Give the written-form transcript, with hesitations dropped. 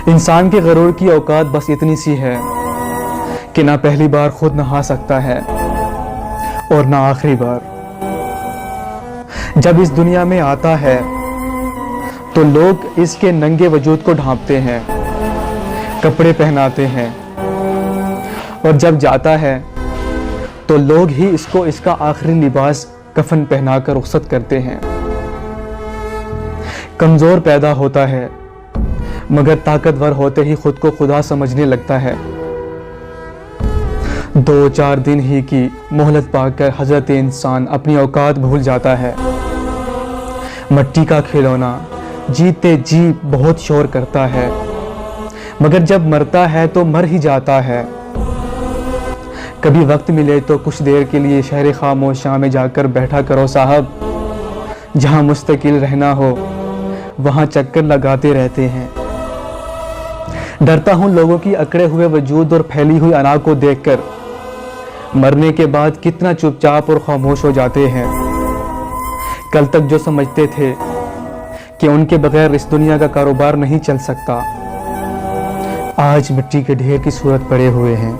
इंसान के गरूर की औकात बस इतनी सी है कि ना पहली बार खुद नहा सकता है और ना आखिरी बार। जब इस दुनिया में आता है तो लोग इसके नंगे वजूद को ढांपते हैं, कपड़े पहनाते हैं, और जब जाता है तो लोग ही इसको इसका आखिरी लिबास कफन पहनाकर रुखसत करते हैं। कमजोर पैदा होता है मगर ताकतवर होते ही खुद को खुदा समझने लगता है। 2-4 दिन ही की मोहलत पाकर हजरत इंसान अपनी औकात भूल जाता है। मट्टी का खिलौना जीते जी बहुत शोर करता है मगर जब मरता है तो मर ही जाता है। कभी वक्त मिले तो कुछ देर के लिए शहर खामोशां में जाकर बैठा करो साहब, जहां मुस्तकिल रहना हो वहां चक्कर लगाते रहते हैं। डरता हूं लोगों की अकड़े हुए वजूद और फैली हुई अना को देखकर, मरने के बाद कितना चुपचाप और खामोश हो जाते हैं। कल तक जो समझते थे कि उनके बगैर इस दुनिया का कारोबार नहीं चल सकता, आज मिट्टी के ढेर की सूरत पड़े हुए हैं।